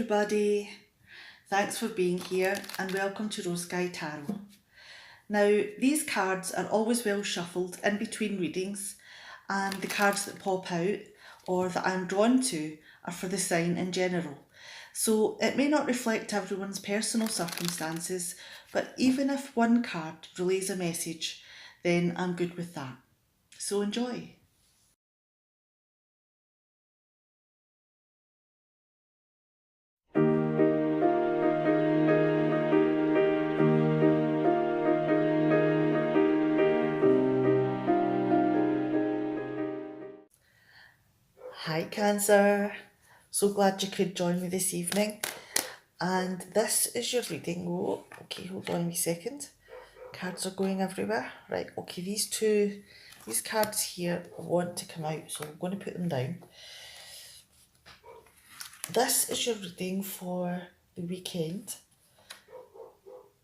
everybody, thanks for being here and welcome to Rose Sky Tarot. Now these cards are always well shuffled in between readings, and the cards that pop out or that I'm drawn to are for the sign in general. So it may not reflect everyone's personal circumstances, but even if one card relays a message, then I'm good with that. So enjoy. Hi Cancer, so glad you could join me this evening. And this is your reading. Oh, okay, hold on a second. Cards are going everywhere. Right, okay, these cards here want to come out, so I'm going to put them down. This is your reading for the weekend,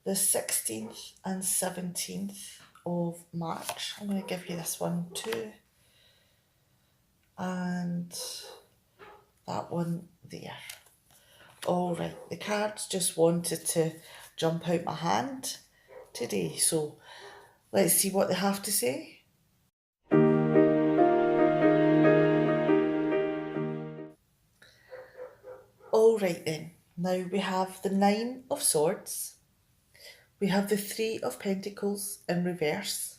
the 16th and 17th of March. I'm going to give you this one too. And that one there. Alright, the cards just wanted to jump out my hand today, so let's see what they have to say. Alright then, now we have the Nine of Swords, we have the Three of Pentacles in reverse,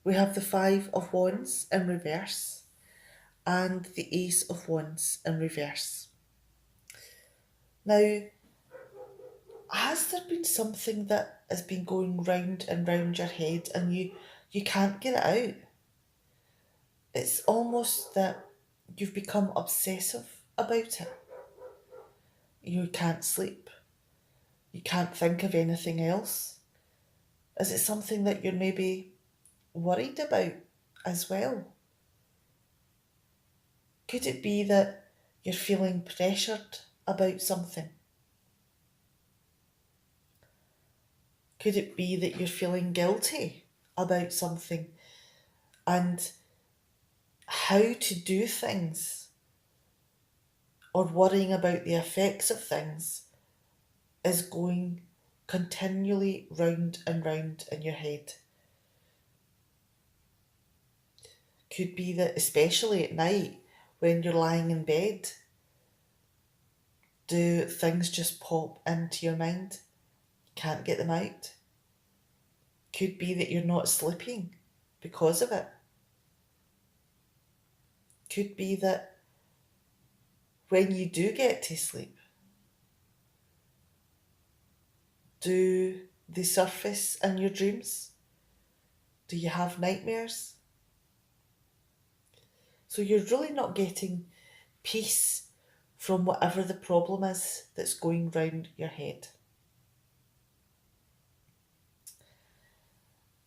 we have the Five of Wands in reverse, and the Ace of Wands in reverse. Now, has there been something that has been going round and round your head and you can't get it out? It's almost that you've become obsessive about it. You can't sleep. You can't think of anything else. Is it something that you're maybe worried about as well? Could it be that you're feeling pressured about something? Could it be that you're feeling guilty about something and how to do things or worrying about the effects of things is going continually round and round in your head? Could be that, especially at night when you're lying in bed, do things just pop into your mind? You can't get them out. Could be that you're not sleeping because of it. Could be that when you do get to sleep, do they surface in your dreams? Do you have nightmares? So you're really not getting peace from whatever the problem is that's going round your head.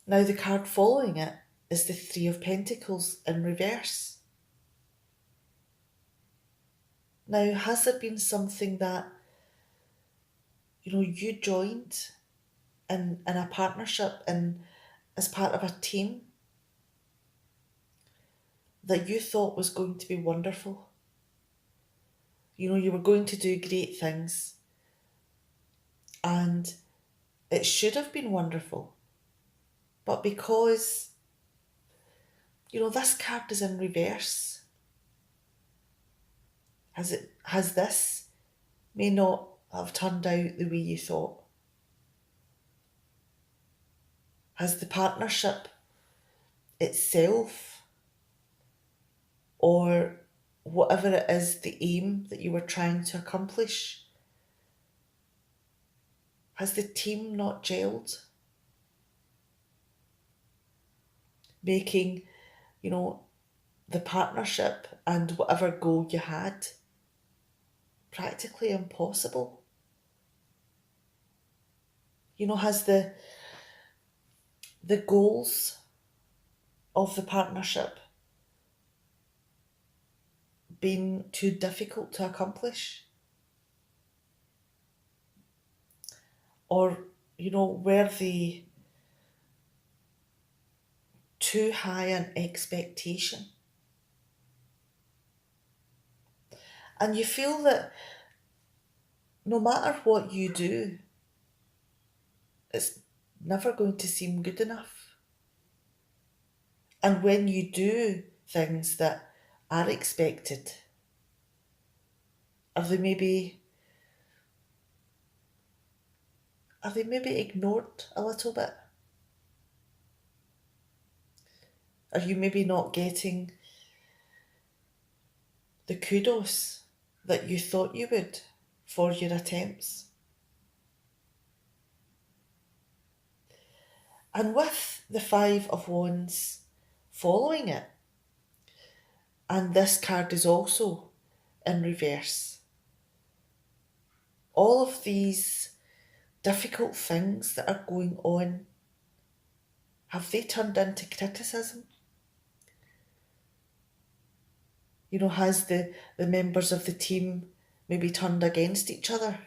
Now the card following it is the Three of Pentacles in reverse. Now, has there been something that, you joined in a partnership and as part of a team that you thought was going to be wonderful? You were going to do great things and it should have been wonderful. But because, this card is in reverse, has this may not have turned out the way you thought? Has the partnership itself, or whatever it is, the aim that you were trying to accomplish, has the team not gelled? Making, the partnership and whatever goal you had practically impossible. Has the goals of the partnership been too difficult to accomplish? Or, were they too high an expectation? And you feel that no matter what you do, it's never going to seem good enough. And when you do things that are expected, are they maybe ignored a little bit? Are you maybe not getting the kudos that you thought you would for your attempts? And with the Five of Wands following it, and this card is also in reverse, all of these difficult things that are going on, have they turned into criticism? Has the members of the team maybe turned against each other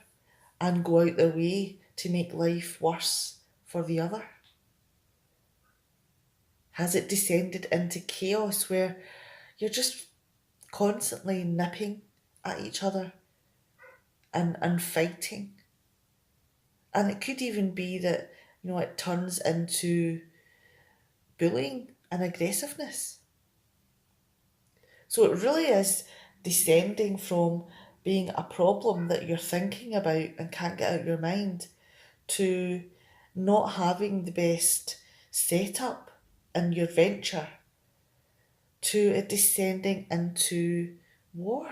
and go out their way to make life worse for the other? Has it descended into chaos where you're just constantly nipping at each other and fighting? And it could even be that, it turns into bullying and aggressiveness. So it really is descending from being a problem that you're thinking about and can't get out of your mind to not having the best setup in your venture, to it descending into war.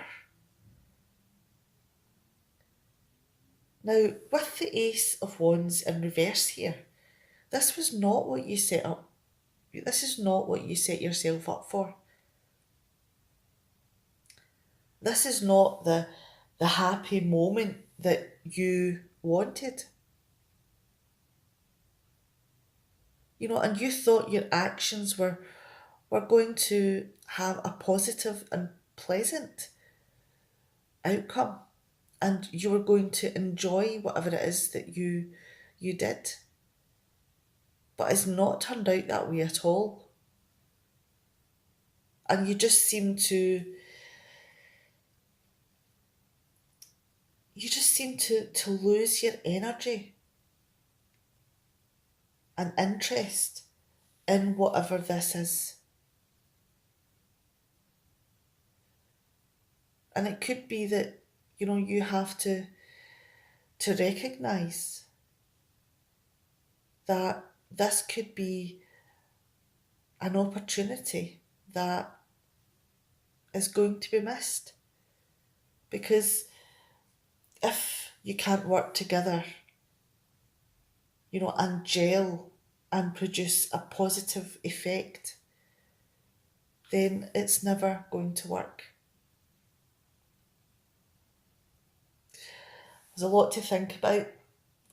Now, with the Ace of Wands in reverse here, this was not what you set up. This is not what you set yourself up for. This is not the happy moment that you wanted. And you thought your actions were going to have a positive and pleasant outcome, and you were going to enjoy whatever it is that you did. But it's not turned out that way at all. And you just seem to lose your energy and interest in whatever this is. And it could be that, you have to recognise that this could be an opportunity that is going to be missed. Because if you can't work together, and gel and produce a positive effect, then it's never going to work. There's a lot to think about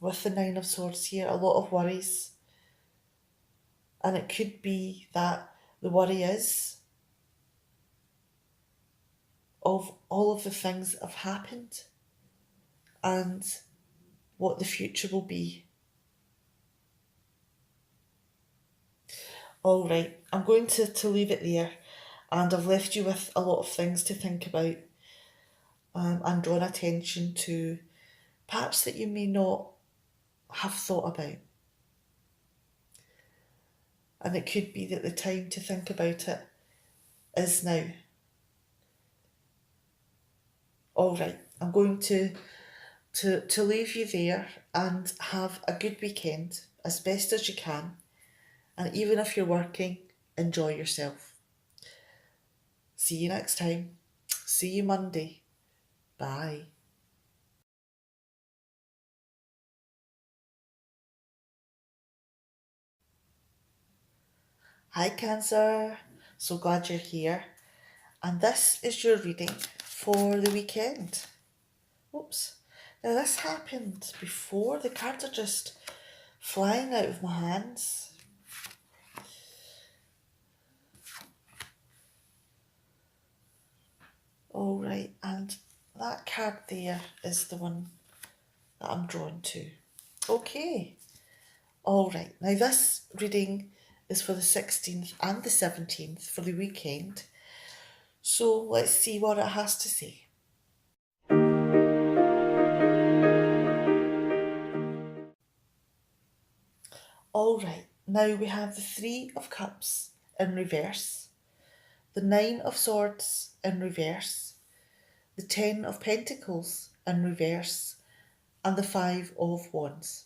with the Nine of Swords here, a lot of worries. And it could be that the worry is of all of the things that have happened and what the future will be. All right, I'm going to leave it there, and I've left you with a lot of things to think about and drawn attention to perhaps that you may not have thought about. And it could be that the time to think about it is now. All right, I'm going to leave you there, and have a good weekend as best as you can. And even if you're working, enjoy yourself. See you next time. See you Monday. Bye. Hi Cancer, so glad you're here. And this is your reading for the weekend. Oops. Now this happened before. The cards are just flying out of my hands. All right, and that card there is the one that I'm drawn to. Okay. All right, now this reading is for the 16th and the 17th for the weekend. So let's see what it has to say. Alright, now we have the Three of Cups in reverse, the Nine of Swords in reverse, the Ten of Pentacles in reverse, and the Five of Wands.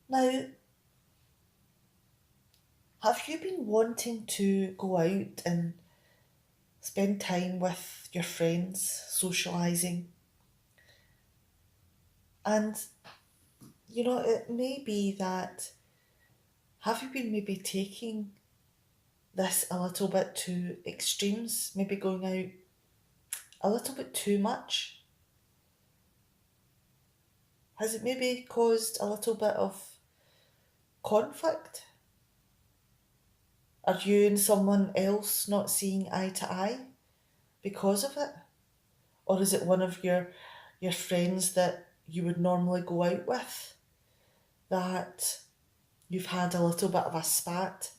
Now, have you been wanting to go out and spend time with your friends, socialising? And, it may be that, have you been maybe taking this a little bit to extremes, maybe going out a little bit too much? Has it maybe caused a little bit of conflict? Are you and someone else not seeing eye to eye because of it? Or is it one of your friends that you would normally go out with that you've had a little bit of a spat?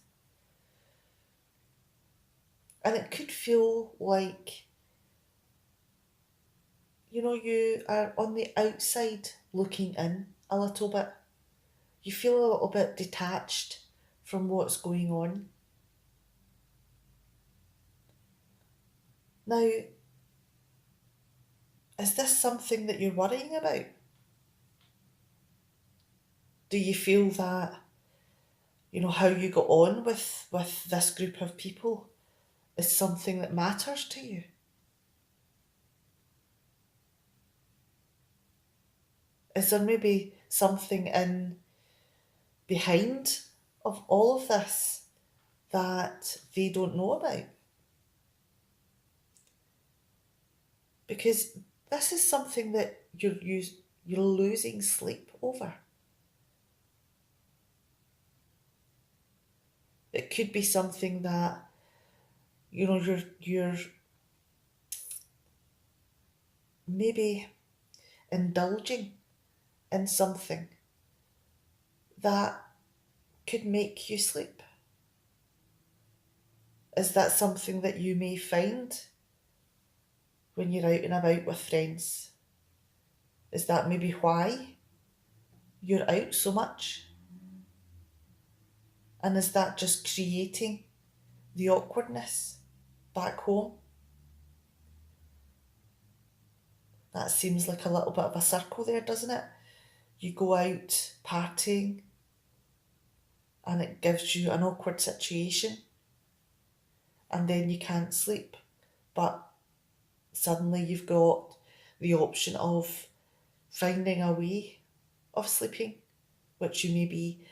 And it could feel like, you are on the outside looking in a little bit. You feel a little bit detached from what's going on. Now, is this something that you're worrying about? Do you feel that, how you got on with this group of people is something that matters to you? Is there maybe something in behind of all of this that they don't know about? Because this is something that you're losing sleep over. It could be something that you're maybe indulging in something that could make you sleep. Is that something that you may find when you're out and about with friends? Is that maybe why you're out so much? And is that just creating the awkwardness back home? That seems like a little bit of a circle there, doesn't it? You go out partying and it gives you an awkward situation and then you can't sleep. But suddenly you've got the option of finding a way of sleeping, which you may be,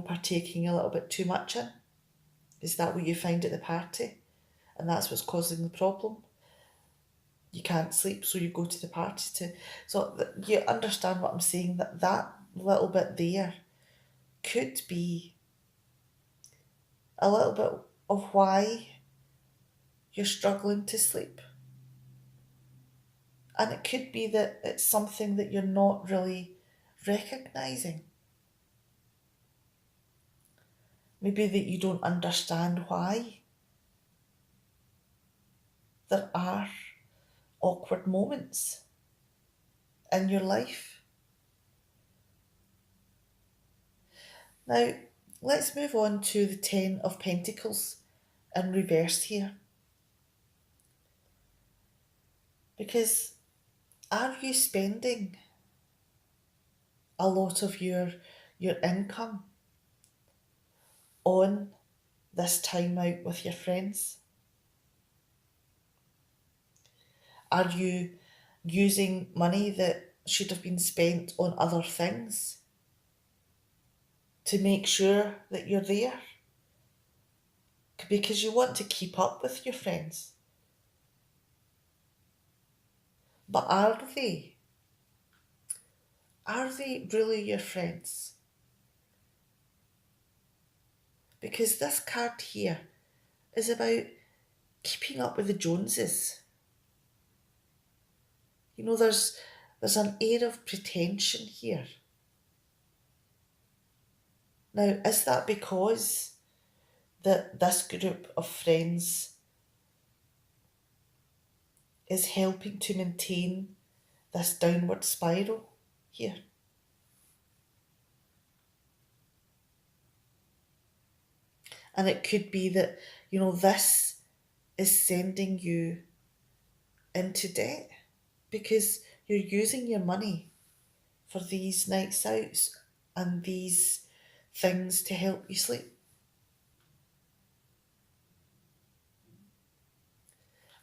partaking a little bit too much in. Is that what you find at the party? And that's what's causing the problem. You can't sleep, so you go to the party to... So you understand what I'm saying, that little bit there could be a little bit of why you're struggling to sleep. And it could be that it's something that you're not really recognising. Maybe that you don't understand why there are awkward moments in your life. Now, let's move on to the Ten of Pentacles in reverse here. Because are you spending a lot of your income on this time out with your friends? Are you using money that should have been spent on other things to make sure that you're there? Because you want to keep up with your friends. But are they? Are they really your friends? Because this card here is about keeping up with the Joneses. There's an air of pretension here. Now, is that because that this group of friends is helping to maintain this downward spiral here? And it could be that, this is sending you into debt because you're using your money for these nights out and these things to help you sleep.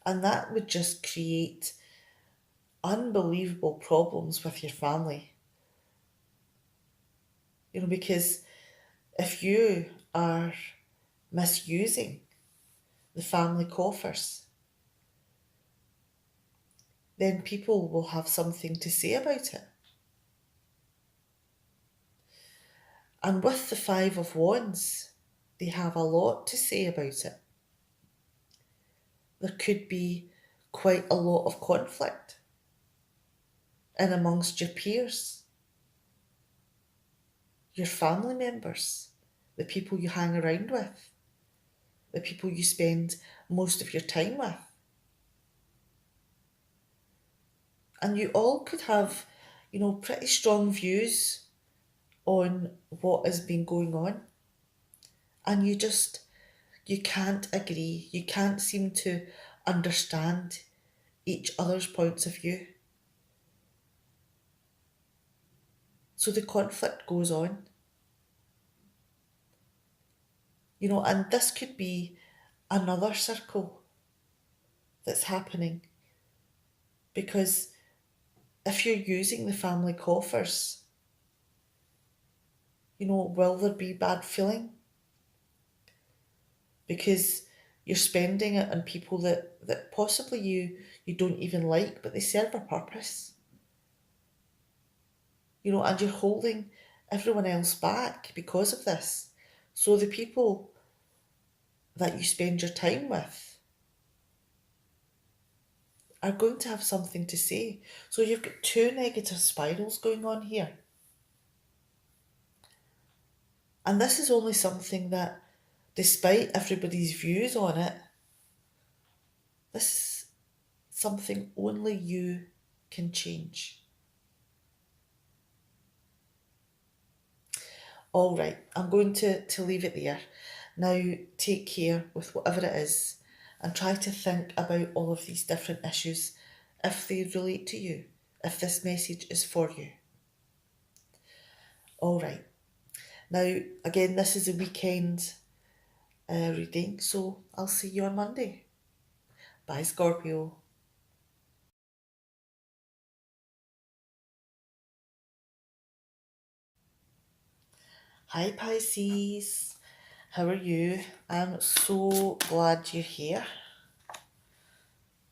And that would just create unbelievable problems with your family. Because if you are misusing the family coffers, then people will have something to say about it. And with the Five of Wands, they have a lot to say about it. There could be quite a lot of conflict in amongst your peers, your family members, the people you hang around with, the people you spend most of your time with. And you all could have, pretty strong views on what has been going on. And you can't agree. You can't seem to understand each other's points of view. So the conflict goes on. And this could be another circle that's happening. Because if you're using the family coffers, will there be bad feeling? Because you're spending it on people that possibly you don't even like, but they serve a purpose. And you're holding everyone else back because of this. So the people that you spend your time with are going to have something to say. So you've got two negative spirals going on here. And this is only something that, despite everybody's views on it, this is something only you can change. All right, I'm going to leave it there. Now take care with whatever it is and try to think about all of these different issues if they relate to you, if this message is for you. All right. Now, again, this is a weekend reading, so I'll see you on Monday. Bye, Scorpio. Hi, Pisces. How are you? I'm so glad you're here.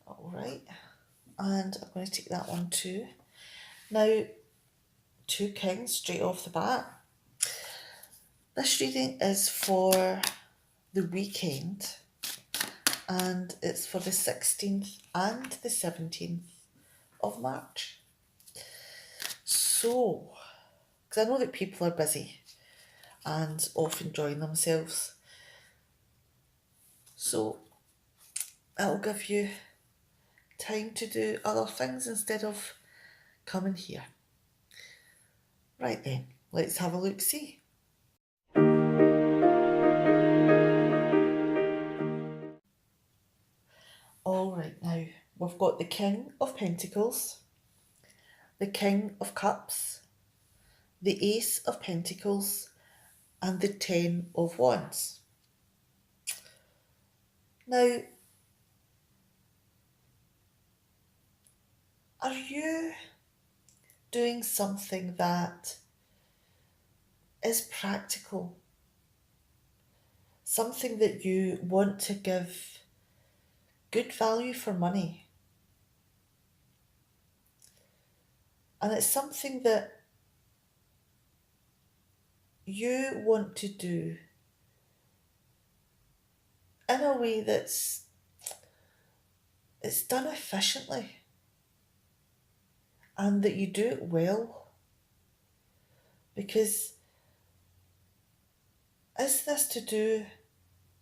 All right. And I'm going to take that one too. Now, two kings straight off the bat. This reading is for the weekend and it's for the 16th and the 17th of March. So, because I know that people are busy and off enjoying themselves, so it'll give you time to do other things instead of coming here. Right then, let's have a look-see. All right, now we've got the King of Pentacles, the King of Cups, the Ace of Pentacles, and the Ten of Wands. Now, are you doing something that is practical? Something that you want to give good value for money? And it's something that you want to do in a way it's done efficiently and that you do it well. Because is this to do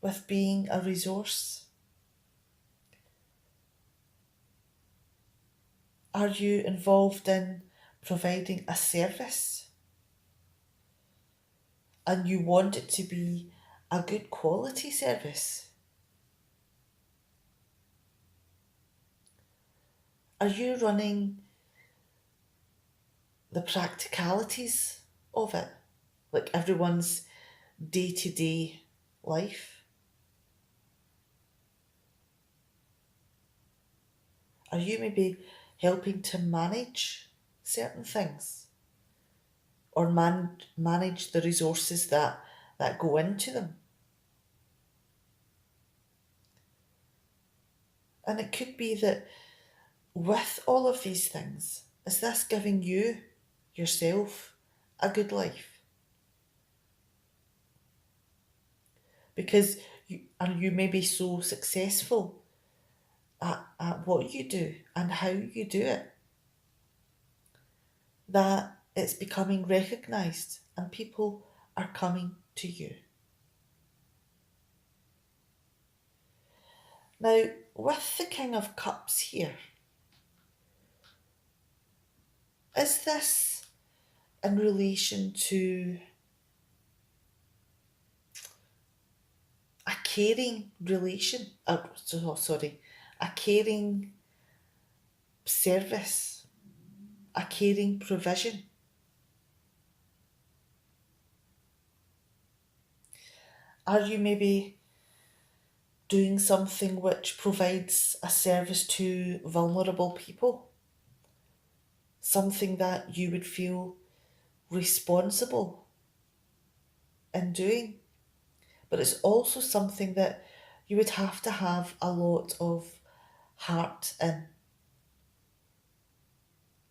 with being a resource? Are you involved in providing a service? And you want it to be a good quality service? Are you running the practicalities of it? Like everyone's day to day life? Are you maybe helping to manage certain things or manage the resources that go into them? And it could be that with all of these things, is this giving you, yourself, a good life? Because you may be so successful at what you do and how you do it that it's becoming recognised and people are coming to you. Now, with the King of Cups here, is this in relation to a caring relation? A caring service, a caring provision? Are you maybe doing something which provides a service to vulnerable people? Something that you would feel responsible in doing? But it's also something that you would have to have a lot of heart in.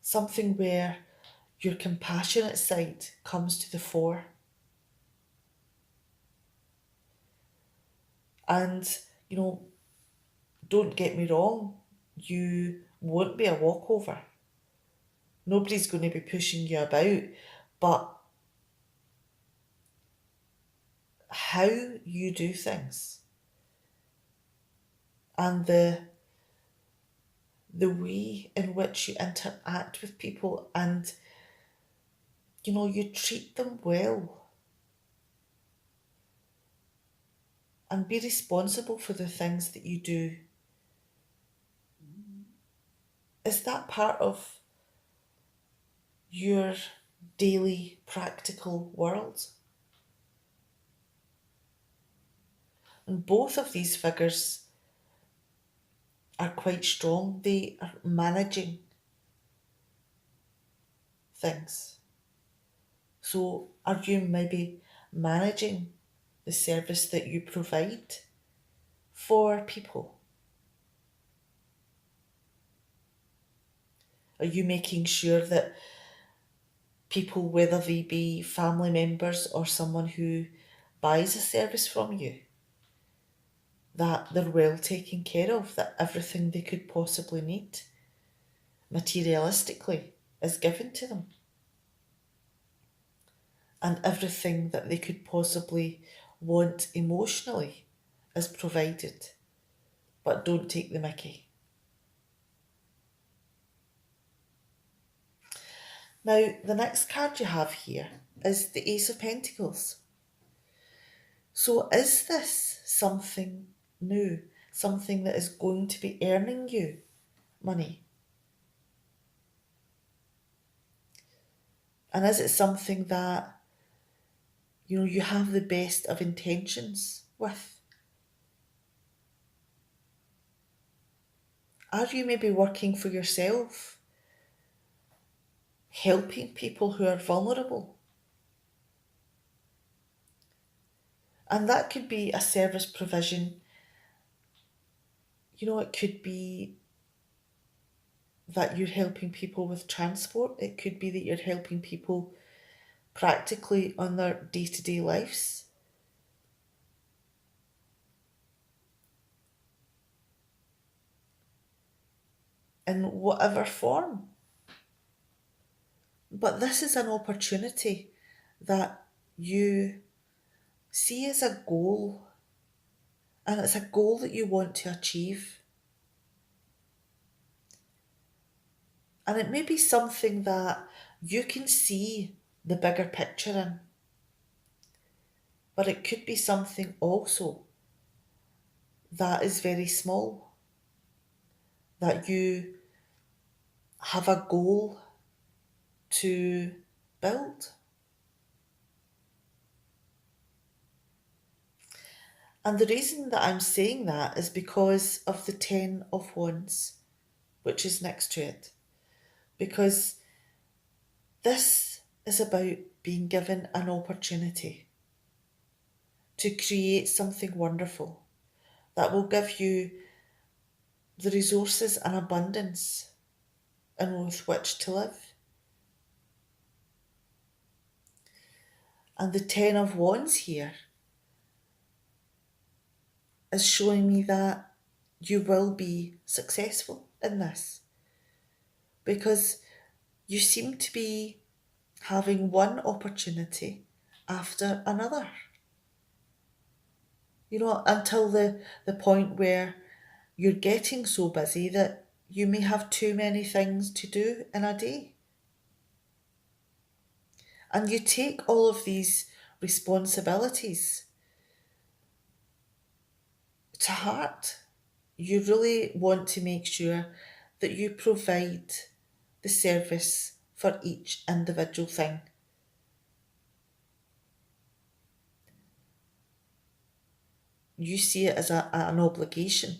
Something where your compassionate side comes to the fore. And, you know, don't get me wrong, you won't be a walkover. Nobody's going to be pushing you about, but how you do things and the way in which you interact with people and you treat them well and be responsible for the things that you do. Is that part of your daily practical world? And both of these figures are quite strong. They are managing things. So are you maybe managing the service that you provide for people? Are you making sure that people, whether they be family members or someone who buys a service from you, that they're well taken care of, that everything they could possibly need materialistically is given to them, and everything that they could possibly want emotionally is provided? But don't take the mickey. Now, the next card you have here is the Ace of Pentacles. So is this something new? Something that is going to be earning you money? And is it something that, you have the best of intentions with? Are you maybe working for yourself? Helping people who are vulnerable? And that could be a service provision. It could be that you're helping people with transport. It could be that you're helping people practically on their day-to-day lives. In whatever form. But this is an opportunity that you see as a goal, and it's a goal that you want to achieve. And it may be something that you can see the bigger picture in. but it could be something also that is very small, that you have a goal to build. And the reason that I'm saying that is because of the Ten of Wands, which is next to it. Because this is about being given an opportunity to create something wonderful that will give you the resources and abundance and with which to live. And the Ten of Wands here is showing me that you will be successful in this because you seem to be having one opportunity after another. Until the point where you're getting so busy that you may have too many things to do in a day. And you take all of these responsibilities to heart. You really want to make sure that you provide the service for each individual thing. You see it as an obligation,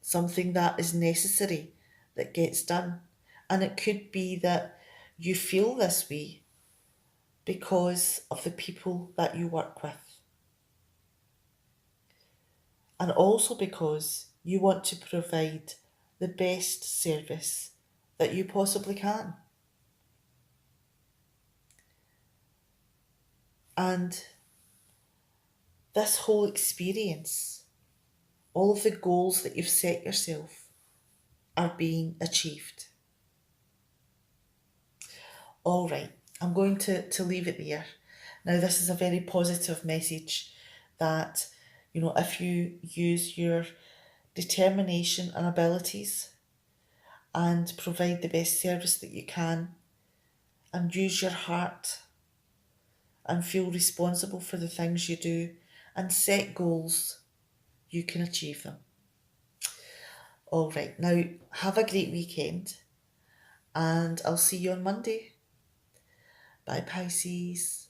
something that is necessary, that gets done. And it could be that you feel this way because of the people that you work with. And also because you want to provide the best service that you possibly can. And this whole experience, all of the goals that you've set yourself are being achieved. All right, I'm going to leave it there. Now, this is a very positive message that, if you use your determination and abilities and provide the best service that you can and use your heart and feel responsible for the things you do and set goals, you can achieve them. All right, now have a great weekend and I'll see you on Monday. Bye, Pisces.